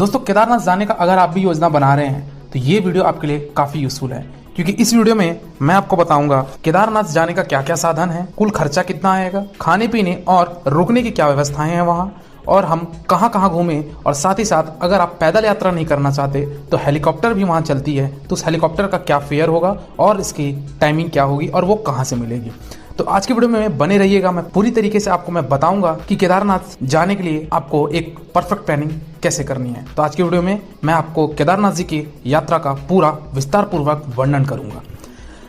दोस्तों केदारनाथ जाने का अगर आप भी योजना बना रहे हैं तो ये वीडियो आपके लिए काफी यूजफुल है, क्योंकि इस वीडियो में मैं आपको बताऊंगा केदारनाथ जाने का क्या क्या साधन है, कुल खर्चा कितना आएगा, खाने पीने और रुकने की क्या व्यवस्थाएं हैं वहाँ, और हम कहाँ कहाँ घूमें, और साथ ही साथ अगर आप पैदल यात्रा नहीं करना चाहते तो हेलीकॉप्टर भी वहाँ चलती है, तो उस हेलीकॉप्टर का क्या फेयर होगा और इसकी टाइमिंग क्या होगी और वो कहाँ से मिलेगी। तो आज की वीडियो में बने रहिएगा। मैं पूरी तरीके से आपको मैं बताऊंगा कि केदारनाथ जाने के लिए आपको एक परफेक्ट प्लानिंग कैसे करनी है। तो आज की वीडियो में मैं आपको केदारनाथ जी की यात्रा का पूरा विस्तार पूर्वक वर्णन करूंगा।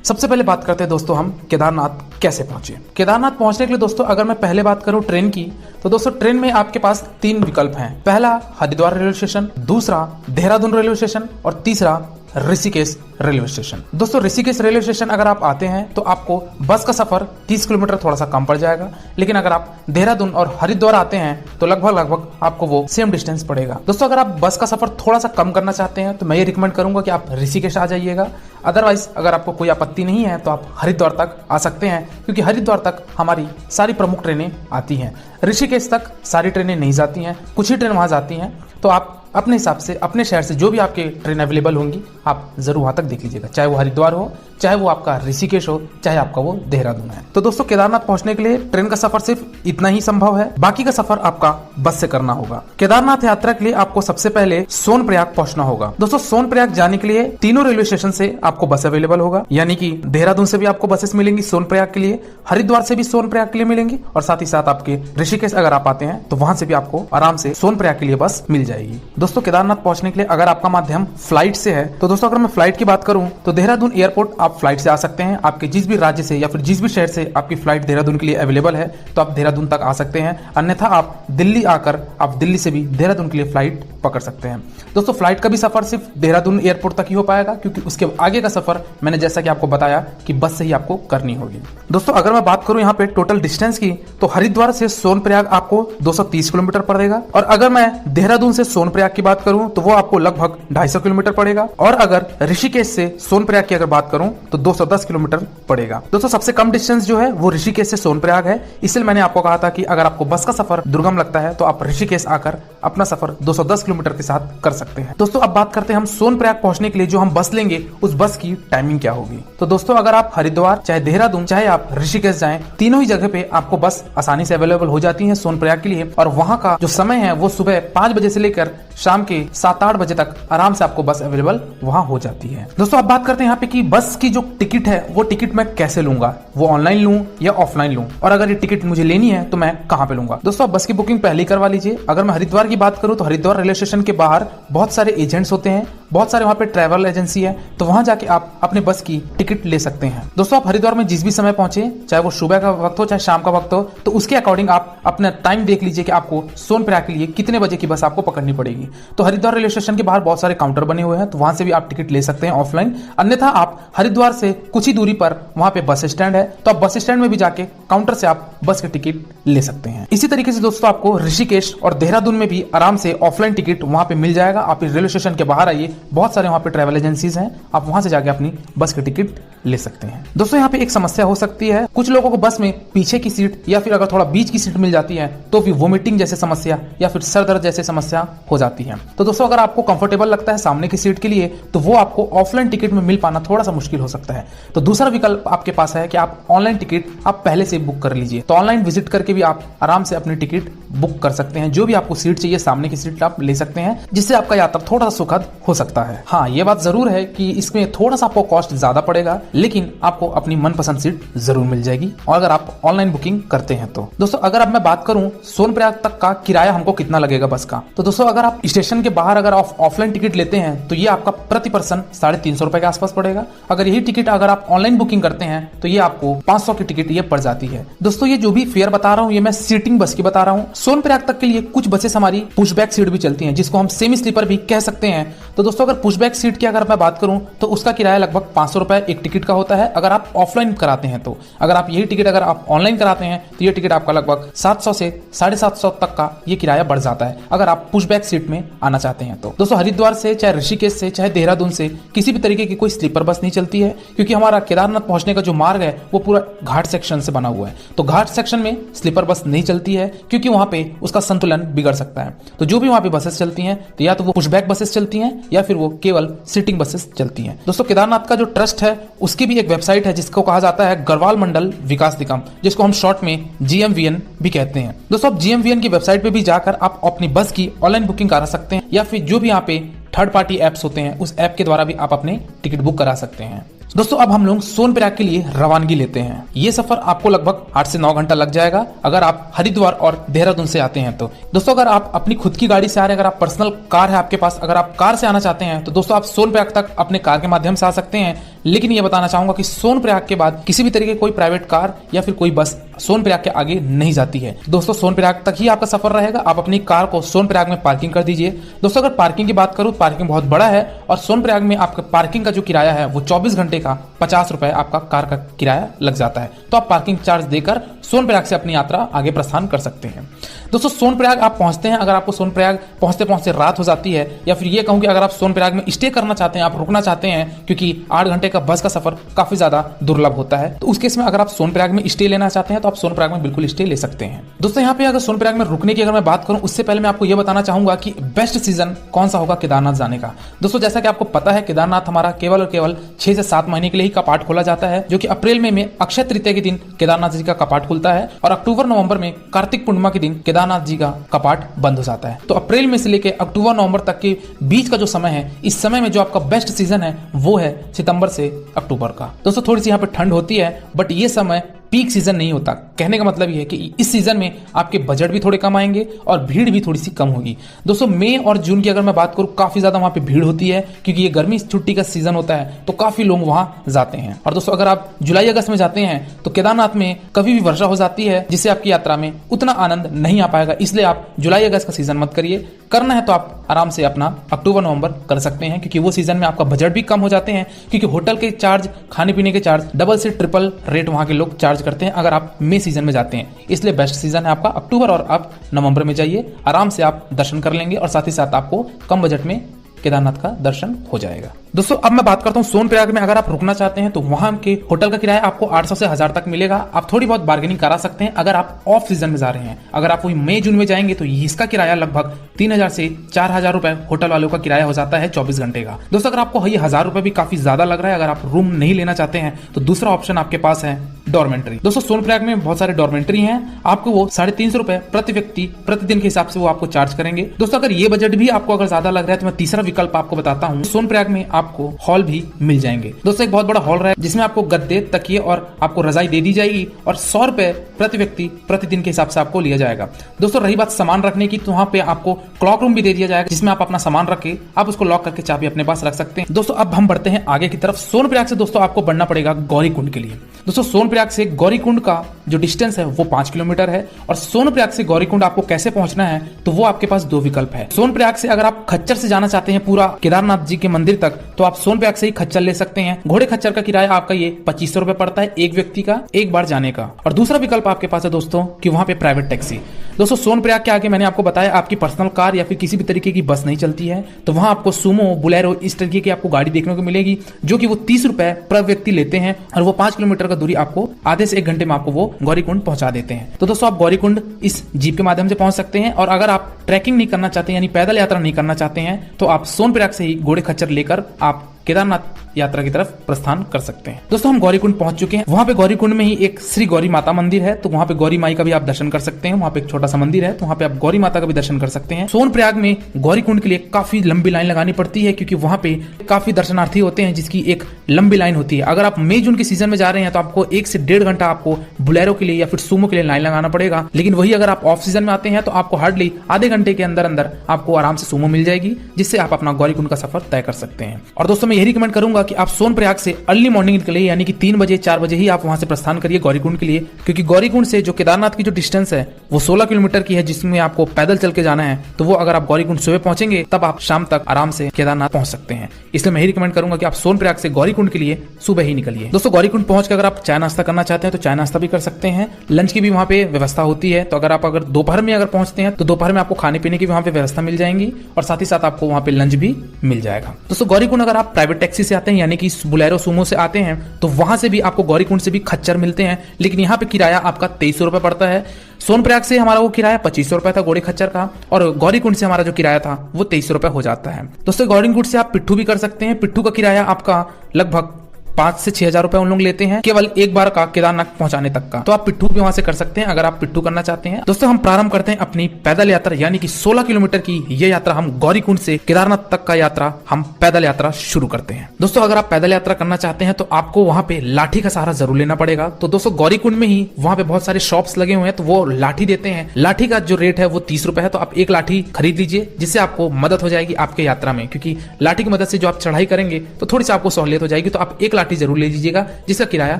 सबसे पहले बात करते हैं दोस्तों हम केदारनाथ कैसे पहुंचे। केदारनाथ पहुंचने के लिए दोस्तों अगर मैं पहले बात करूं ट्रेन की, तो दोस्तों ट्रेन में आपके पास 3 विकल्प हैं। पहला हरिद्वार रेलवे स्टेशन, दूसरा देहरादून रेलवे स्टेशन और तीसरा ऋषिकेश रेलवे स्टेशन। दोस्तों ऋषिकेश रेलवे स्टेशन अगर आप आते हैं तो आपको बस का सफर 30 किलोमीटर थोड़ा सा कम पड़ जाएगा, लेकिन अगर आप देहरादून और हरिद्वार आते हैं तो लगभग आपको वो सेम डिस्टेंस पड़ेगा। दोस्तों अगर आप बस का सफर थोड़ा सा कम करना चाहते हैं तो मैं ये रिकमेंड करूंगा कि आप ऋषिकेश आ जाइएगा। अदरवाइज अगर आपको कोई आपत्ति नहीं है तो आप हरिद्वार तक आ सकते हैं, क्योंकि हरिद्वार तक हमारी सारी प्रमुख ट्रेनें आती हैं। ऋषिकेश तक सारी ट्रेनें नहीं जाती हैं, कुछ ही ट्रेन वहां जाती हैं। तो आप अपने हिसाब से अपने शहर से जो भी आपके ट्रेन अवेलेबल होंगी आप जरूर वहां तक देख लीजिएगा, चाहे वो हरिद्वार हो, चाहे वो आपका ऋषिकेश हो, चाहे आपका वो देहरादून है। तो दोस्तों केदारनाथ पहुंचने के लिए ट्रेन का सफर सिर्फ इतना ही संभव है, बाकी का सफर आपका बस से करना होगा। केदारनाथ यात्रा के लिए आपको सबसे पहले सोनप्रयाग पहुंचना होगा। दोस्तों सोनप्रयाग जाने के लिए तीनों रेलवे स्टेशन से आपको बस अवेलेबल होगा, यानी कि देहरादून से भी आपको बसेस मिलेंगी सोनप्रयाग के लिए, हरिद्वार से भी सोनप्रयाग के लिए मिलेंगी, और साथ ही साथ आपके ऋषिकेश अगर आप आते हैं तो वहां से भी आपको आराम से सोनप्रयाग के लिए बस मिल जाएगी। दोस्तों केदारनाथ पहुंचने के लिए अगर आपका माध्यम फ्लाइट से है तो दोस्तों अगर मैं फ्लाइट की बात करूं तो देहरादून एयरपोर्ट आप फ्लाइट से आ सकते हैं। आपके जिस भी राज्य से या फिर जिस भी शहर से आपकी फ्लाइट देहरादून के लिए अवेलेबल है तो आप देहरादून तक आ सकते हैं, अन्यथा आप दिल्ली आकर आप दिल्ली से भी देहरादून के लिए फ्लाइट पकड़ सकते हैं। दोस्तों फ्लाइट का भी सफर सिर्फ देहरादून एयरपोर्ट तक ही हो पाएगा, क्योंकि उसके आगे का सफर मैंने जैसा कि आपको बताया कि बस से ही आपको करनी होगी। दोस्तों अगर मैं बात करूं यहाँ पे टोटल डिस्टेंस की, तो हरिद्वार से सोनप्रयाग आपको 230 किलोमीटर पड़ेगा, और अगर मैं देहरादून से सोनप्रयाग की बात करूं तो वो आपको लगभग 250 किलोमीटर पड़ेगा, और अगर ऋषिकेश से सोनप्रयाग की अगर बात करूं तो 210 किलोमीटर पड़ेगा। दोस्तों सबसे कम डिस्टेंस जो है वो ऋषिकेश से सोनप्रयाग है, इसलिए मैंने आपको कहा था कि अगर आपको बस का सफर दुर्गम लगता है तो आप ऋषिकेश आकर अपना सफर 210 किलोमीटर के साथ कर सकते हैं। दोस्तों अब बात करते हैं हम सोनप्रयाग पहुंचने के लिए जो हम बस लेंगे उस बस की टाइमिंग क्या होगी। तो दोस्तों अगर आप हरिद्वार, चाहे देहरादून, चाहे आप ऋषिकेश जाएं, तीनों ही जगह पे आपको बस आसानी से अवेलेबल हो जाती है सोनप्रयाग के लिए, और वहां का जो समय है वो सुबह 5 बजे से लेकर शाम के 7-8 बजे तक आराम से आपको बस अवेलेबल वहां हो जाती है। दोस्तों अब बात करते हैं यहाँ पे कि बस की जो टिकट है वो टिकट मैं कैसे लूंगा, वो ऑनलाइन लूं या ऑफलाइन लूं, और अगर ये टिकट मुझे लेनी है तो मैं कहां पे लूंगा। दोस्तों बस की बुकिंग पहले ही करवा लीजिए। अगर मैं हरिद्वार की बात करूं तो हरिद्वार रेलवे स्टेशन के बाहर बहुत सारे एजेंट्स होते हैं, बहुत सारे वहां पे ट्रैवल एजेंसी है, तो वहां जाके आप अपने बस की टिकट ले सकते हैं। दोस्तों आप हरिद्वार में जिस भी समय पहुंचे, चाहे वो सुबह का वक्त हो चाहे शाम का वक्त हो, तो उसके अकॉर्डिंग आप अपना टाइम देख लीजिए कि आपको सोनप्रयाग के लिए कितने बजे की बस आपको पकड़नी पड़ेगी। तो हरिद्वार रेलवे स्टेशन के बाहर बहुत सारे काउंटर बने हुए हैं, तो वहां से भी आप टिकट ले सकते हैं ऑफलाइन, अन्यथा आप हरिद्वार से कुछ ही दूरी पर वहां पे बस स्टैंड है, तो आप बस स्टैंड में भी जाके काउंटर से आप बस की टिकट ले सकते हैं। इसी तरीके से दोस्तों आपको ऋषिकेश और देहरादून में भी आराम से ऑफलाइन टिकट वहां पे मिल जाएगा। आप रेलवे स्टेशन के बाहर आइए, बहुत सारे वहां पे ट्रैवल एजेंसीज हैं, आप वहां से जाके अपनी बस की टिकट ले सकते हैं। दोस्तों यहाँ पे एक समस्या हो सकती है, कुछ लोगों को बस में पीछे की सीट या फिर अगर थोड़ा बीच की सीट मिल जाती है तो फिर वोमिटिंग जैसे समस्या या फिर सर दर्द जैसे समस्या हो जाती है। तो दोस्तों अगर आपको कंफर्टेबल लगता है सामने की सीट के लिए तो वो आपको ऑफलाइन टिकट में मिल पाना थोड़ा सा मुश्किल हो सकता है। तो दूसरा विकल्प आपके पास है कि आप ऑनलाइन टिकट आप पहले से बुक कर लीजिए। तो ऑनलाइन विजिट करके भी आप आराम से अपनी टिकट बुक कर सकते हैं, जो भी आपको सीट चाहिए सामने की सीट आप ले सकते हैं, जिससे आपका यात्रा थोड़ा सा सुखद हो सकता है। हाँ ये बात जरूर है कि इसमें थोड़ा सा आपको कॉस्ट ज्यादा पड़ेगा, लेकिन आपको अपनी मनपसंद सीट जरूर मिल जाएगी, और अगर आप ऑनलाइन बुकिंग करते हैं तो। दोस्तों अगर अब मैं बात करूं सोनप्रयाग तक का किराया हमको कितना लगेगा बस का, तो दोस्तों अगर आप स्टेशन के बाहर अगर आप ऑफलाइन टिकट लेते हैं तो ये आपका प्रति पर्सन 350 रुपए के आसपास पड़ेगा। अगर यही टिकट अगर आप ऑनलाइन बुकिंग करते हैं तो ये आपको 500 की टिकट ये पड़ जाती है। दोस्तों ये जो भी फेयर बता रहा हूँ ये मैं सीटिंग बस की बता रहा हूँ। सोनप्रयाग तक के लिए कुछ बसेस हमारी पुशबैक सीट भी चलती हैं, जिसको हम सेमी स्लीपर भी कह सकते हैं। तो दोस्तों अगर पुशबैक सीट की अगर मैं बात करूं तो उसका किराया लगभग 500 रुपए एक टिकट का होता है, अगर आप ऑफलाइन कराते हैं तो। अगर आप यही टिकट अगर आप ऑनलाइन कराते हैं तो ये टिकट आपका लगभग 700 से 750 तक का ये किराया बढ़ जाता है, अगर आप पुशबैक सीट में आना चाहते हैं तो। दोस्तों हरिद्वार से, चाहे ऋषिकेश से, चाहे देहरादून से किसी भी तरीके की कोई स्लीपर बस नहीं चलती है, क्योंकि हमारा केदारनाथ पहुंचने का जो मार्ग है वो पूरा घाट सेक्शन से बना हुआ है। तो घाट सेक्शन में स्लीपर बस नहीं चलती है, क्योंकि वहां पे उसका संतुलन बिगड़ सकता है। तो जो भी वहां पे बसेस चलती हैं तो या तो वो पुशबैक बसेस चलती हैं या फिर वो केवल सिटिंग बसेस चलती हैं। दोस्तों केदारनाथ का जो ट्रस्ट है उसकी भी एक वेबसाइट है जिसको कहा जाता है गढ़वाल मंडल विकास निगम, जिसको हम शॉर्ट में GMVN भी कहते हैं। दोस्तों आप GMVN की वेबसाइट पे भी जाकर आप अपनी बस की ऑनलाइन बुकिंग करा सकते हैं या फिर जो भी यहाँ पे थर्ड पार्टी एप्स होते हैं उस ऐप के द्वारा भी आप अपने टिकट बुक करा सकते हैं। दोस्तों अब हम लोग सोनप्रयाग के लिए रवानगी लेते हैं। ये सफर आपको लगभग 8 से 9 घंटा लग जाएगा अगर आप हरिद्वार और देहरादून से आते हैं तो। दोस्तों अगर आप अपनी खुद की गाड़ी से आ रहे हैं, अगर आप पर्सनल कार है आपके पास, अगर आप कार से आना चाहते हैं तो दोस्तों आप सोनप्रयाग तक अपने कार के माध्यम से आ सकते हैं। लेकिन ये बताना चाहूंगा कि सोनप्रयाग के बाद किसी भी तरीके कोई प्राइवेट कार या फिर कोई बस सोनप्रयाग के आगे नहीं जाती है। दोस्तों सोनप्रयाग तक ही आपका सफर रहेगा। आप अपनी कार को सोनप्रयाग में पार्किंग कर दीजिए। दोस्तों अगर पार्किंग की बात करूं, पार्किंग बहुत बड़ा है और सोनप्रयाग में आपका पार्किंग का जो किराया है वो 24 घंटे का 50 रुपए आपका कार का किराया लग जाता है। तो आप पार्किंग चार्ज देकर सोनप्रयाग से अपनी यात्रा आगे प्रस्थान कर सकते हैं। दोस्तों सोनप्रयाग आप पहुंचते हैं, अगर आपको सोनप्रयाग पहुंचते पहुंचते रात हो जाती है या फिर ये कहूं कि अगर आप सोनप्रयाग में स्टे करना चाहते हैं, आप रुकना चाहते हैं, क्योंकि 8 घंटे का बस का सफर काफी ज्यादा दुर्लभ होता है, तो उस केस में अगर आप सोनप्रयाग में स्टे लेना चाहते हैं तो आप सोनप्रयाग में बिल्कुल स्टे ले सकते हैं। दोस्तों यहाँ पे अगर सोनप्रयाग में रुकने की अगर मैं बात करूं उससे पहले मैं आपको यह बताना चाहूंगा कि बेस्ट सीजन कौन सा होगा केदारनाथ जाने का। दोस्तों जैसा कि आपको पता है केदारनाथ हमारा केवल और केवल 6 से 7 महीने के लिए ही कपाट खोला जाता है, जो कि अप्रैल में अक्षय तृतीया के दिन केदारनाथ जी का कपाट खुलता है और अक्टूबर नवंबर में कार्तिक पूर्णिमा के दिन केदारनाथ जी का कपाट बंद हो जाता है। तो अप्रैल में से लेकर अक्टूबर नवंबर तक के बीच का जो समय है, इस समय में जो आपका बेस्ट सीजन है वो है सितंबर से अक्टूबर का। दोस्तों थोड़ी सी यहाँ पे ठंड होती है बट ये समय पीक सीजन नहीं होता। कहने का मतलब ये है कि इस सीजन में आपके बजट भी थोड़े कम आएंगे और भीड़ भी थोड़ी सी कम होगी। दोस्तों मई और जून की अगर मैं बात करूं काफी ज्यादा वहां पे भीड़ होती है क्योंकि ये गर्मी छुट्टी का सीजन होता है, तो काफी लोग वहां जाते हैं। और दोस्तों अगर आप जुलाई अगस्त में जाते हैं तो केदारनाथ में कभी भी वर्षा हो जाती है जिससे आपकी यात्रा में उतना आनंद नहीं आ पाएगा। इसलिए आप जुलाई अगस्त का सीजन मत करिए। करना है तो आप आराम से अपना अक्टूबर नवंबर कर सकते हैं क्योंकि वो सीजन में आपका बजट भी कम हो जाते हैं, क्योंकि होटल के चार्ज, खाने पीने के चार्ज डबल से ट्रिपल रेट वहां के लोग चार्ज करते हैं अगर आप मई सीजन में जाते हैं। इसलिए बेस्ट सीजन है आपका अक्टूबर और आप नवंबर में जाइए, आराम से आप दर्शन कर लेंगे और साथ ही साथ आपको कम बजट में केदारनाथ का दर्शन हो जाएगा। दोस्तों अब मैं बात करता हूँ सोनप्रयाग में अगर आप रुकना चाहते हैं तो वहां के होटल का किराया आपको 800 से 1000 तक मिलेगा। आप थोड़ी बहुत बार्गेनिंग करा सकते हैं अगर आप ऑफ सीजन में जा रहे हैं। अगर आप वही मई जून में जाएंगे तो इसका किराया लगभग 3000 से 4000 रुपए होटल वालों का किराया हो जाता है 24 घंटे का। दोस्तों अगर आपको ये 1000 रुपए भी काफी ज्यादा लग रहा है, अगर आप रूम नहीं लेना चाहते हैं तो दूसरा ऑप्शन आपके पास है डॉर्मेंट्री। दोस्तों सोनप्रयाग में बहुत सारे डॉर्मेंट्री हैं, आपको वो 350 रुपए प्रति व्यक्ति प्रतिदिन के हिसाब से वो आपको चार्ज करेंगे। दोस्तों अगर ये बजट भी आपको अगर ज्यादा लग रहा है तो मैं तीसरा विकल्प आपको बताता हूँ। सोनप्रयाग में आपको हॉल भी मिल जाएंगे। दोस्तों एक बहुत बड़ा हॉल है जिसमें आपको गद्दे, तकिए और आपको रजाई दे दी जाएगी और 100 रुपए प्रति व्यक्ति प्रतिदिन के हिसाब से आपको लिया जाएगा। दोस्तों रही बात सामान रखने की तो वहाँ पे आपको क्लॉक रूम भी दे दिया जाएगा जिसमें आप अपना सामान रख के आप उसको लॉक करके चाबी अपने पास रख सकते हैं। दोस्तों अब हम बढ़ते हैं आगे की तरफ। सोनप्रयाग से दोस्तों आपको बढ़ना पड़ेगा गौरीकुंड के लिए। दोस्तों सोनप्रयाग से गौरीकुंड का जो डिस्टेंस है वो 5 किलोमीटर है और सोनप्रयाग से गौरीकुंड आपको कैसे पहुंचना है तो वो आपके पास 2 विकल्प है। सोनप्रयाग से अगर आप खच्चर से जाना चाहते हैं पूरा केदारनाथ जी के मंदिर तक तो आप सोनप्रयाग से ही खच्चर ले सकते हैं। घोड़े खच्चर का किराया आपका ये 2500 रुपए पड़ता है एक व्यक्ति का एक बार जाने का। और दूसरा विकल्प आपके पास है दोस्तों कि वहां पे प्राइवेट टैक्सी। दोस्तों सोनप्रयाग के आगे मैंने आपको बताया आपकी पर्सनल कार या फिर किसी भी तरीके की बस नहीं चलती है, तो वहां आपको सुमो, बुलेरो इस तरीके की आपको गाड़ी देखने को मिलेगी जो कि वो 30 रुपए प्रति व्यक्ति लेते हैं और वो 5 किलोमीटर का दूरी आपको आधे से 1 घंटे में आपको वो गौरीकुंड पहुंचा देते हैं। तो दोस्तों आप गौरीकुंड इस जीप के माध्यम से पहुंच सकते हैं और अगर आप ट्रैकिंग नहीं करना चाहते यानी पैदल यात्रा नहीं करना चाहते हैं तो आप सोनप्रयाग से ही घोड़े खच्चर लेकर आप केदारनाथ यात्रा की तरफ प्रस्थान कर सकते हैं। दोस्तों हम गौरीकुंड पहुंच चुके हैं। वहां पे गौरीकुंड में ही एक श्री गौरी माता मंदिर है, तो वहां पे गौरी माई का भी आप दर्शन कर सकते हैं। वहां पे एक छोटा सा मंदिर है तो वहां पे आप गौरी माता का भी दर्शन कर सकते हैं। सोनप्रयाग में गौरीकुंड के लिए काफी लंबी लाइन लगानी पड़ती है क्योंकि वहां पे काफी दर्शनार्थी होते हैं जिसकी एक लंबी लाइन होती है। अगर आप मई जून के सीजन में जा रहे हैं तो आपको 1 से 1.5 घंटा आपको बुलेरो के लिए या फिर सुमो के लिए लाइन लगाना पड़ेगा, लेकिन वही अगर आप ऑफ सीजन में आते हैं तो आपको हार्डली आधे घंटे के अंदर अंदर आपको आराम से सुमो मिल जाएगी जिससे आप अपना गौरीकुंड का सफर तय कर सकते हैं। और दोस्तों मैं यही रिकमेंड करूंगा कि आप सोनप्रयाग से अर्ली मॉर्निंग निकलिए यानी कि 3 बजे 4 बजे ही आप वहां से प्रस्थान करिए गौरीकुंड के लिए, क्योंकि गौरीकुंड से जो केदारनाथ की जो डिस्टेंस है वो 16 किलोमीटर की है जिसमें आपको पैदल चल के जाना है। तो वो अगर आप गौरीकुंड सुबह पहुंचेंगे तब आप शाम तक आराम से केदारनाथ पहुंच सकते हैं। इसलिए मैं ही रिकमेंड करूंगा कि आप सोनप्रयाग से गौरीकुंड के लिए सुबह ही निकलिए। दोस्तों गौरीकुंड पहुंच के अगर आप चाय नाश्ता करना चाहते हैं तो चाय नाश्ता भी कर सकते हैं। लंच की भी वहां पे व्यवस्था होती है, तो अगर दोपहर में अगर पहुंचते हैं तो दोपहर में आपको खाने पीने की वहां पे व्यवस्था मिल जाएगी और साथ ही साथ आपको वहां पे लंच भी मिल जाएगा। दोस्तों गौरीकुंड अगर आप प्राइवेट टैक्सी से आते हैं यानी कि बुलेरो सुमो से आते हैं तो वहां से भी आपको गौरीकुंड से भी खच्चर मिलते हैं, लेकिन यहाँ पे किराया आपका 2300 रुपए पड़ता है। सोनप्रयाग से हमारा वो किराया 2500 रुपए था घोड़े खच्चर का, और गौरीकुंड से हमारा जो किराया था वो 2300 रुपए हो जाता है। दोस्तों गौरीकुंड से आप पिट्ठू भी कर सकते हैं। पिट्ठू का किराया आपका लगभग 5 से 6 हजार रुपए उन लोग लेते हैं केवल एक बार का केदारनाथ पहुंचाने तक का। तो आप पिट्ठू भी वहां से कर सकते हैं अगर आप पिट्ठू करना चाहते हैं। दोस्तों हम प्रारंभ करते हैं अपनी पैदल यात्रा यानी कि 16 किलोमीटर की ये यात्रा, हम गौरीकुंड से केदारनाथ तक का यात्रा हम पैदल यात्रा शुरू करते हैं। दोस्तों अगर आप पैदल यात्रा करना चाहते हैं तो आपको वहां पे लाठी का सहारा जरूर लेना पड़ेगा। तो दोस्तों गौरीकुंड में ही वहां पे बहुत सारे शॉप्स लगे हुए हैं तो वो लाठी देते हैं। लाठी का जो रेट है वो 30 रुपए है, तो आप एक लाठी खरीद लीजिए जिससे आपको मदद हो जाएगी आपके यात्रा में, क्योंकि लाठी की मदद से जो आप चढ़ाई करेंगे तो थोड़ी सी आपको सहूलियत हो जाएगी। तो आप एक लाठी जरूर ले लीजिएगा जिसका किराया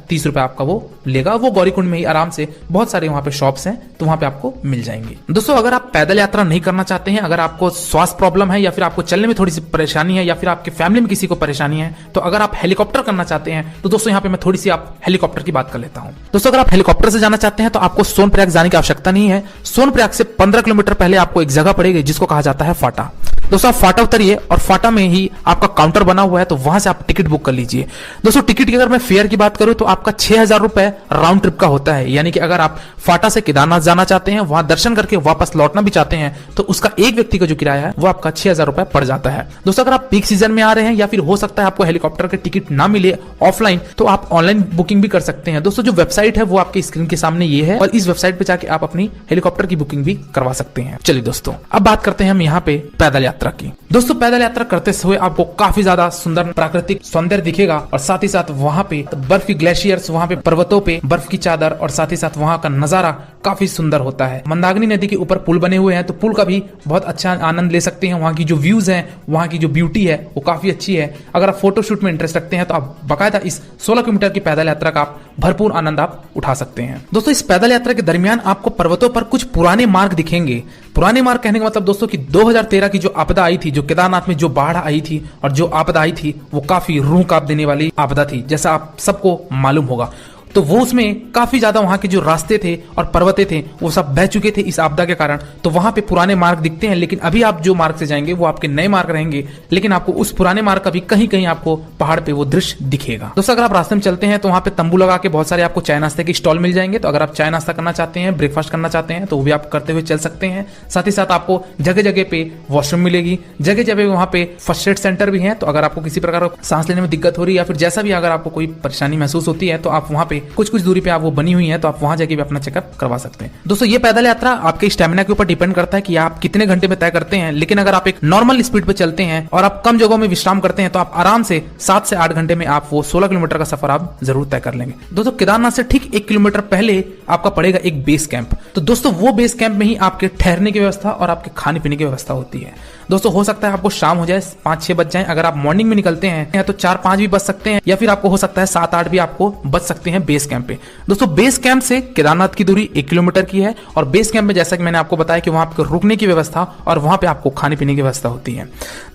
30 रुपए आपका वो लेगा। वो गौरीकुंड में ही आराम से बहुत सारे वहां पे शॉप्स हैं तो वहां पे आपको मिल जाएंगे। दोस्तों अगर आप पैदल यात्रा नहीं करना चाहते हैं, अगर आपको श्वास प्रॉब्लम है या फिर आपको चलने में थोड़ी सी परेशानी है या फिर आपके फैमिली में किसी को परेशानी है, तो अगर आप हेलीकॉप्टर करना चाहते हैं तो दोस्तों यहाँ पे मैं थोड़ी सी आप हेलीकॉप्टर की बात कर लेता हूँ। दोस्तों अगर आप हेलीकॉप्टर से जाना चाहते हैं तो आपको सोनप्रयाग जाने की आवश्यकता नहीं है। सोनप्रयाग से 15 किलोमीटर पहले आपको एक जगह पड़ेगी जिसको कहा जाता है फाटा। दोस्तों आप फाटा उतरिए और फाटा में ही आपका काउंटर बना हुआ है तो वहां से आप टिकट बुक कर लीजिए। दोस्तों टिकट की अगर मैं फेयर की बात करूं तो आपका 6000 रुपए राउंड ट्रिप का होता है, यानी कि अगर आप फाटा से केदारनाथ जाना चाहते हैं, वहां दर्शन करके वापस लौटना भी चाहते हैं तो उसका एक व्यक्ति का जो किराया है वो आपका 6000 रुपए पड़ जाता है। दोस्तों अगर आप पीक सीजन में आ रहे हैं या फिर हो सकता है आपको हेलीकॉप्टर के टिकट ना मिले ऑफलाइन, तो आप ऑनलाइन बुकिंग भी कर सकते हैं। दोस्तों जो वेबसाइट है वो आपके स्क्रीन के सामने ये है और इस वेबसाइट पे जाके आप अपनी हेलीकॉप्टर की बुकिंग भी करवा सकते हैं। चलिए दोस्तों अब बात करते हैं हम यहाँ पे पैदल यात्रा की। दोस्तों पैदल यात्रा करते हुए आपको काफी ज्यादा सुंदर प्राकृतिक सौंदर्य दिखेगा और साथ ही साथ वहां पे बर्फ की ग्लेशियर्स, वहां पे पर्वतों पे बर्फ की चादर और साथ ही साथ वहां का नजारा काफी सुंदर होता है। मंदाकिनी नदी के ऊपर पुल बने हुए हैं तो पुल का भी बहुत अच्छा आनंद ले सकते हैं। वहां की जो व्यूज हैं, वहां की जो ब्यूटी है वो काफी अच्छी है। अगर आप फोटोशूट में इंटरेस्ट रखते हैं तो आप बाकायदा इस 16 किलोमीटर की पैदल यात्रा का आप भरपूर आनंद आप उठा सकते हैं। दोस्तों इस पैदल यात्रा के दरमियान आपको पर्वतों पर कुछ पुराने मार्ग दिखेंगे। पुराने मार्ग कहने का मतलब दोस्तों कि 2013 की जो आपदा आई थी, जो केदारनाथ में जो बाढ़ आई थी और जो आपदा आई थी वो काफी रूह कांप देने वाली आपदा थी, जैसा आप सबको मालूम होगा। तो वो उसमें काफी ज्यादा वहां के जो रास्ते थे और पर्वते थे वो सब बह चुके थे इस आपदा के कारण। तो वहां पे पुराने मार्ग दिखते हैं, लेकिन अभी आप जो मार्ग से जाएंगे वो आपके नए मार्ग रहेंगे, लेकिन आपको उस पुराने मार्ग का भी कहीं कहीं आपको पहाड़ पे वो दृश्य दिखेगा। दोस्तों अगर आप रास्ते में चलते हैं तो वहां पे तंबू लगा के बहुत सारे आपको चाय नाश्ते के स्टॉल मिल जाएंगे। तो अगर आप चाय नाश्ता करना चाहते हैं, ब्रेकफास्ट करना चाहते हैं तो वो भी आप करते हुए चल सकते हैं। साथ ही साथ आपको जगह जगह पे वॉशरूम मिलेगी, जगह जगह वहां पे फर्स्ट एड सेंटर भी है। तो अगर आपको किसी प्रकार सांस लेने में दिक्कत हो रही है या फिर जैसा भी अगर आपको कोई परेशानी महसूस होती है तो आप वहां पे कुछ दूरी पे वो बनी हुई है तो आप वहां जाके भी अपना चेकअप करवा सकते हैं। दोस्तों ये पैदल यात्रा आपके स्टेमिना के ऊपर डिपेंड करता है कि आप कितने घंटे में तय करते हैं, लेकिन अगर आप एक नॉर्मल स्पीड पे चलते हैं और आप कम जगहों में विश्राम करते हैं तो आप आराम से 7 से 8 घंटे में आप वो 16 किलोमीटर का सफर आप जरूर तय कर लेंगे। दोस्तों केदारनाथ से ठीक 1 किलोमीटर पहले आपका पड़ेगा एक बेस कैंप। तो दोस्तों वो बेस कैंप में ही आपके ठहरने की व्यवस्था और आपके खाने पीने की व्यवस्था होती है। दोस्तों हो सकता है आपको शाम हो जाए, 5-6 बज जाए। अगर आप मॉर्निंग में निकलते हैं तो 4-5 भी बज सकते हैं या फिर आपको हो सकता है 7-8 भी आपको बच सकते हैं बेस कैंप पे। दोस्तों बेस कैंप से केदारनाथ की दूरी 1 किलोमीटर की है और बेस कैंप में जैसा कि मैंने आपको बताया कि वहां आपको रुकने की व्यवस्था और वहां पे आपको खाने पीने की व्यवस्था होती है।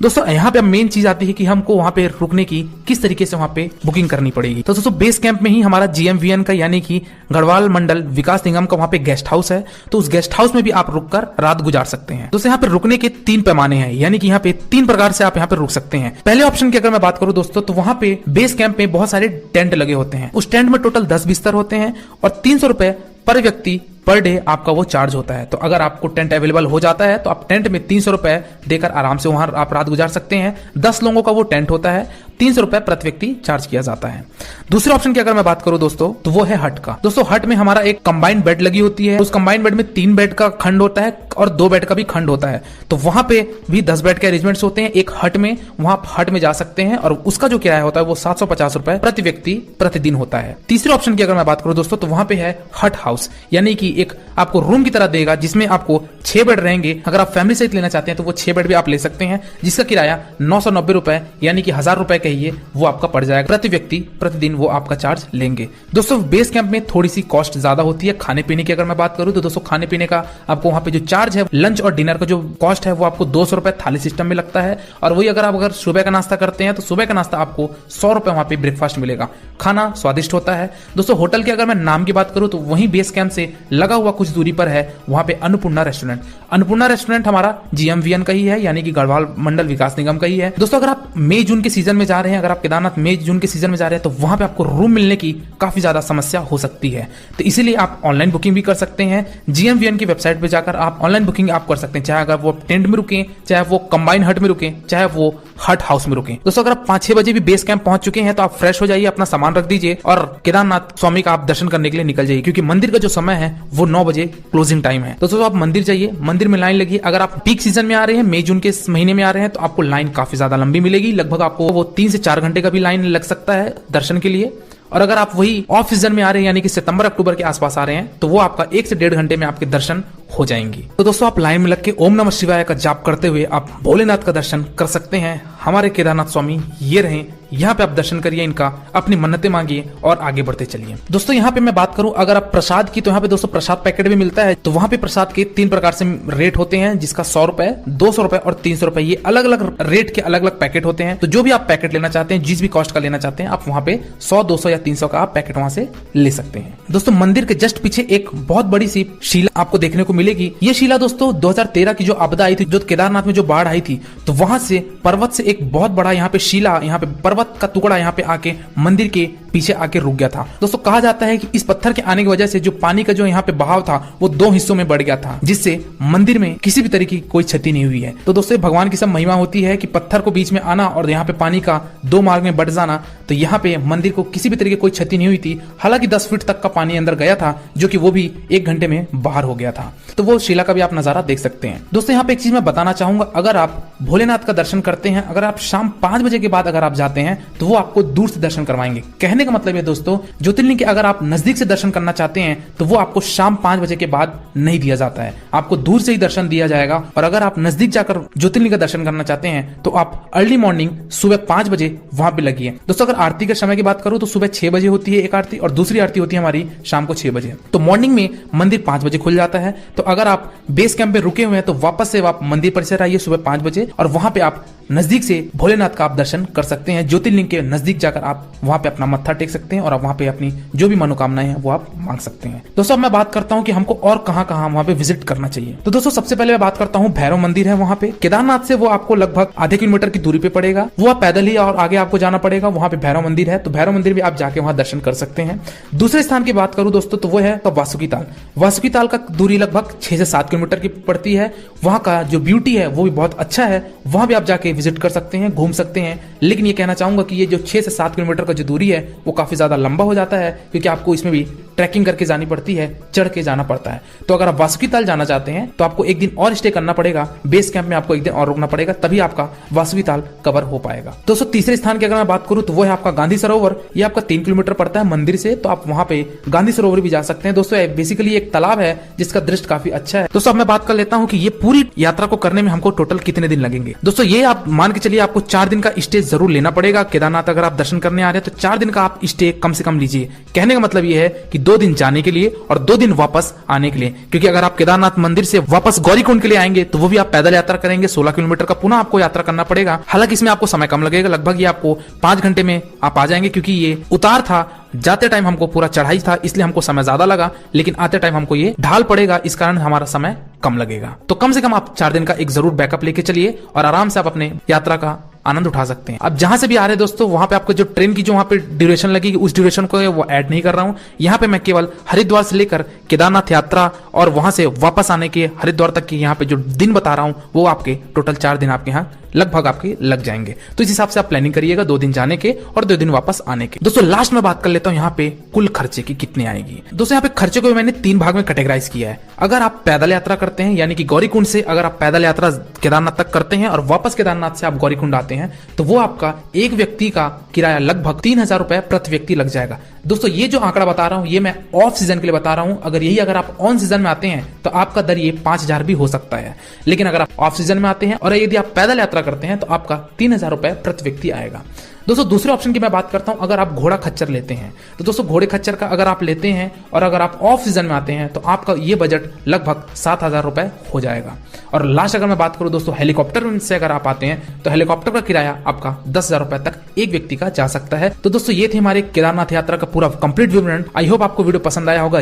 दोस्तों यहाँ पे मेन चीज आती है कि हमको वहां पे रुकने की किस तरीके से वहां पे बुकिंग करनी पड़ेगी। तो दोस्तों बेस कैंप में ही हमारा GMVN का यानी कि गढ़वाल मंडल विकास निगम का वहां पे गेस्ट हाउस है, तो उस गेस्ट हाउस में भी आप रुककर रात गुजार सकते हैं। दोस्तों यहाँ पे रुकने के 3 पैमाने हैं, यानी कि यहाँ पे 3 प्रकार से आप यहाँ पे रुक सकते हैं। पहले ऑप्शन की अगर मैं बात करूं दोस्तों तो वहां पे बेस कैंप में बहुत सारे टेंट लगे होते हैं। उस टेंट में टोटल 10 बिस्तर होते हैं और 300 रुपए पर व्यक्ति पर डे आपका वो चार्ज होता है। तो अगर आपको टेंट अवेलेबल हो जाता है तो आप टेंट में 300 रुपए देकर आराम से वहां आप रात गुजार सकते हैं। 10 लोगों का वो टेंट होता है, 300 रुपए प्रति व्यक्ति चार्ज किया जाता है। दूसरे ऑप्शन की अगर मैं बात करूं दोस्तों तो वो है हट का। दोस्तों हट में हमारा एक कंबाइंड बेड लगी होती है। उस कंबाइंड बेड में 3 बेड का खंड होता है और 2 बेड का भी खंड होता है। तो वहां पे भी 10 बेड के अरेंजमेंट्स होते हैं एक हट में। वहां आप हट में जा सकते हैं और उसका जो किराया होता है वो 750 रुपए प्रति व्यक्ति प्रतिदिन होता है। तीसरे ऑप्शन की अगर मैं बात करूं दोस्तों तो वहां पे है हट हाउस, यानी कि एक आपको रूम की तरह देगा जिसमें आपको 6 बेड रहेंगे। अगर आप फैमिली सहित लेना चाहते हैं तो वो 6 बेड भी आप ले सकते हैं, जिसका किराया 990 रुपए यानी कि 1000 रुपए कहिए वो आपका पड़ जाएगा प्रति व्यक्ति प्रतिदिन, वो आपका चार्ज लेंगे। दोस्तों बेस कैंप में थोड़ी सी कॉस्ट ज्यादा होती है। खाने पीने की अगर मैं बात करूं तो दोस्तों खाने पीने का आपको वहां पे जो चार्ज है, लंच और डिनर का जो कॉस्ट है वो आपको 200 रुपए थाली सिस्टम में लगता है। और वही अगर सुबह का नाश्ता करते हैं तो सुबह का नाश्ता आपको 100 रुपए वहां पे ब्रेकफास्ट मिलेगा। खाना स्वादिष्ट होता है। दोस्तों होटल की अगर मैं नाम की बात करूं तो वही बेस कैंप से लगा हुआ कुछ दूरी पर है वहां पे अन्नपूर्णा रेस्टोरेंट। अन्नपूर्णा रेस्टोरेंट हमारा GMVN का ही है, यानी कि गढ़वाल मंडल विकास निगम का ही है। दोस्तों अगर आप मई जून के सीजन में जा जा रहे हैं, अगर आप केदारनाथ मई जून के सीजन में जा रहे हैं, तो वहां पे आपको रूम मिलने की काफी ज्यादा समस्या हो सकती है। तो इसीलिए आप ऑनलाइन बुकिंग भी कर सकते हैं। GMVN की वेबसाइट पे जाकर आप ऑनलाइन बुकिंग आप कर सकते हैं, चाहे अगर वो टेंट में रुके, चाहे वो कंबाइन हट में रुके, चाहे वो हट हाउस में रुके। दोस्तों अगर आप 5-6 बजे भी बेस कैंप पहुंच चुके हैं तो आप फ्रेश हो जाइए, अपना सामान रख दीजिए और केदारनाथ स्वामी का आप दर्शन करने के लिए निकल जाइए, क्योंकि मंदिर का जो समय है वो 9 बजे क्लोजिंग टाइम है। दोस्तों आप मंदिर जाइए, मंदिर में लाइन लगी। अगर आप पीक सीजन में आ रहे हैं, मई जून के महीने में आ रहे हैं, तो आपको लाइन काफी ज्यादा लंबी मिलेगी। लगभग आपको वो 3 से 4 घंटे का भी लाइन लग सकता है दर्शन के लिए। और अगर आप वही ऑफ सीजन में आ रहे हैं, यानी कि सितंबर अक्टूबर के आसपास आ रहे हैं, तो वो आपका 1 से 1.5 घंटे में आपके दर्शन हो जाएंगी। तो दोस्तों आप लाइन में लग के ओम नमः शिवाय का जाप करते हुए आप भोलेनाथ का दर्शन कर सकते हैं। हमारे केदारनाथ स्वामी ये रहे, यहाँ पे आप दर्शन करिए इनका, अपनी मन्नतें मांगिए और आगे बढ़ते चलिए। दोस्तों यहाँ पे मैं बात करूं अगर आप प्रसाद की, तो यहाँ पे दोस्तों प्रसाद पैकेट भी मिलता है। तो वहां पे प्रसाद के 3 प्रकार से रेट होते हैं, जिसका 100 रुपए, 200 रुपए और 300 रुपए, ये अलग अलग रेट के अलग अलग पैकेट होते हैं। तो जो भी आप पैकेट लेना चाहते हैं, जिस भी कॉस्ट का लेना चाहते हैं, आप वहां पे 100, 200 या 300 का आप पैकेट वहां से ले सकते हैं। दोस्तों मंदिर के जस्ट पीछे एक बहुत बड़ी सी शिला आपको देखने को मिलेगी। ये शिला दोस्तों 2013 की जो आपदा आई थी, जो केदारनाथ में जो बाढ़ आई थी, तो वहां से पर्वत से एक बहुत बड़ा यहाँ पे शिला, यहाँ पे पर्वत का टुकड़ा यहाँ पे आके मंदिर के पीछे आके रुक गया था। दोस्तों कहा जाता है कि इस पत्थर के आने की वजह से जो पानी का जो यहाँ पे बहाव था वो 2 हिस्सों में बढ़ गया था, जिससे मंदिर में किसी भी तरह की कोई क्षति नहीं हुई है। तो दोस्तों भगवान की सब महिमा होती है कि पत्थर को बीच में आना और यहाँ पे पानी का 2 मार्ग में बढ़ जाना। तो यहाँ पे मंदिर को किसी भी तरह की कोई क्षति नहीं हुई थी। हालांकि 10 फीट तक का पानी अंदर गया था, जो कि वो भी 1 घंटे में बाहर हो गया था। तो वो शिला का भी आप नजारा देख सकते हैं। दोस्तों यहाँ पे एक चीज मैं बताना चाहूंगा, अगर आप भोलेनाथ का दर्शन करते हैं, अगर आप शाम 5 बजे के बाद अगर आप जाते हैं, तो वो आपको दूर से दर्शन करवाएंगे। कहने का मतलब है दोस्तों, ज्योतिर्लिंग के अगर आप नजदीक से दर्शन करना चाहते हैं, तो वो आपको शाम 5 बजे के बाद नहीं दिया जाता है, आपको दूर से ही दर्शन दिया जाएगा। और अगर आप नजदीक जाकर ज्योतिर्लिंग का दर्शन करना चाहते हैं, तो आप अर्ली मॉर्निंग सुबह 5 बजे वहां पे लगिए। दोस्तों अगर आरती के समय की बात करूं, तो सुबह 6 बजे होती है एक आरती, और दूसरी आरती होती है हमारी शाम को 6 बजे। तो मॉर्निंग में मंदिर 5 बजे खुल जाता है। तो अगर आप बेस कैंप पे रुके हुए हैं, तो वापस से आप मंदिर परिसर आइए सुबह 5 बजे, और वहां पे आप नजदीक से भोलेनाथ का आप दर्शन कर सकते हैं। ज्योतिर्लिंग के नजदीक जाकर आप वहां पे अपना मत्था टेक सकते हैं और आप वहां पे अपनी जो भी मनोकामनाएं हैं वो आप मांग सकते हैं। दोस्तों अब मैं बात करता हूं कि हमको और कहां वहां पे विजिट करना चाहिए। तो दोस्तों सबसे पहले मैं बात करता हूं, भैरव मंदिर है वहां पे। केदारनाथ से वो आपको लगभग आधे किलोमीटर की दूरी पे पड़ेगा, वो आप पैदल ही और आगे आपको जाना पड़ेगा। वहां पे भैरव मंदिर है, तो भैरव मंदिर भी आप जाके वहां दर्शन कर सकते हैं। दूसरे स्थान की बात करूं दोस्तों, तो वो है तो वासुकी ताल। वासुकी ताल का दूरी लगभग 6 से 7 किलोमीटर की पड़ती है। वहां का जो ब्यूटी है वो भी बहुत अच्छा है, वहां भी आप जाके विजिट कर सकते हैं, घूम सकते हैं। लेकिन ये कहना चाहूंगा कि ये जो 6 से 7 किलोमीटर का जो दूरी है वो काफी ज्यादा लंबा हो जाता है, क्योंकि आपको इसमें भी ट्रैकिंग करके जानी पड़ती है, चढ़ के जाना पड़ता है। तो अगर आप वासुकी ताल जाना चाहते हैं, तो आपको 1 दिन और स्टे करना पड़ेगा, बेस कैंप में आपको 1 दिन और रुकना पड़ेगा, तभी आपका वासुकी ताल कवर हो पाएगा। दोस्तों तीसरे स्थान की अगर मैं बात करूं, तो वो है आपका गांधी सरोवर। ये आपका 3 किलोमीटर पड़ता है मंदिर से, तो आप वहां पे गांधी सरोवर भी जा सकते हैं। दोस्तों बेसिकली एक तालाब है जिसका दृश्य काफी अच्छा है। दोस्तों अब मैं बात कर लेता हूं कि ये पूरी यात्रा को करने में हमको टोटल कितने दिन लगेंगे। दोस्तों ये आप मान के चलिए आपको 4 दिन का स्टे जरूर लेना पड़ेगा। केदारनाथ अगर आप दर्शन करने आ रहे हैं, तो 4 दिन का आप स्टे कम से कम लीजिए। कहने का मतलब ये है कि 2 दिन जाने के लिए और 2 दिन वापस आने के लिए, क्योंकि अगर आप केदारनाथ मंदिर से वापस गौरीकुंड के लिए आएंगे, तो वो भी आप पैदल यात्रा करेंगे। 16 किलोमीटर का पुनः आपको यात्रा करना पड़ेगा। हालांकि इसमें आपको समय कम लगेगा, लगभग ये आपको 5 घंटे में आप आ जाएंगे, क्योंकि ये उतार था, जाते टाइम हमको पूरा चढ़ाई था, इसलिए हमको समय ज्यादा लगा, लेकिन आते टाइम हमको ये ढाल पड़ेगा, इस कारण हमारा समय कम लगेगा। तो कम से कम आप 4 दिन का एक जरूर बैकअप लेके चलिए और आराम से आप अपने यात्रा का आनंद उठा सकते हैं। अब जहां से भी आ रहे हैं दोस्तों, वहां पे आपको जो ट्रेन की जो वहां पे ड्यूरेशन लगेगी, उस ड्यूरेशन को वो ऐड नहीं कर रहा हूं। यहाँ पे मैं केवल हरिद्वार से लेकर केदारनाथ यात्रा और वहां से वापस आने के हरिद्वार तक की यहाँ पे जो दिन बता रहा हूं, वो आपके टोटल 4 दिन आपके यहाँ लगभग आपके लग जाएंगे। तो इस हिसाब से आप प्लानिंग करिएगा, 2 दिन जाने के और 2 दिन वापस आने के। दोस्तों लास्ट में बात कर लेता हूँ यहाँ पे कुल खर्चे की कितने आएगी। दोस्तों यहाँ पे खर्चे को मैंने 3 भाग में कैटेगराइज किया है। अगर आप पैदल यात्रा करते हैं, यानी कि गौरीकुंड से अगर आप पैदल यात्रा केदारनाथ तक करते हैं और वापस केदारनाथ से आप गौरीकुंड आते हैं, तो वो आपका एक व्यक्ति का किराया लगभग 3000 रुपए प्रति व्यक्ति लग जाएगा। दोस्तों ये जो आंकड़ा बता रहा हूं, ये मैं ऑफ सीजन के लिए बता रहा हूं। अगर आप ऑन सीजन में आते हैं, तो आपका दर ये 5000 भी हो सकता है। लेकिन अगर आप ऑफ सीजन में आते हैं और यदि आप पैदल यात्रा करते हैं, तो आपका 3000 रुपए प्रति व्यक्ति आएगा। दोस्तों दूसरे ऑप्शन की मैं बात करता हूं, अगर आप घोड़ा खच्चर लेते हैं, तो दोस्तों घोड़े खच्चर का अगर आप लेते हैं और अगर आप ऑफ सीजन में आते हैं, तो आपका ये बजट लगभग 7000 रुपए हो जाएगा। और लास्ट अगर मैं बात करूं दोस्तों, हेलीकॉप्टर से अगर आप आते हैं, तो हेलीकॉप्टर का किराया आपका 10,000 रुपए तक एक व्यक्ति का जा सकता है। तो दोस्तों ये थे हमारे केदारनाथ यात्रा का पूरा कंप्लीट विवरण। आई होप आपको वीडियो पसंद आया होगा।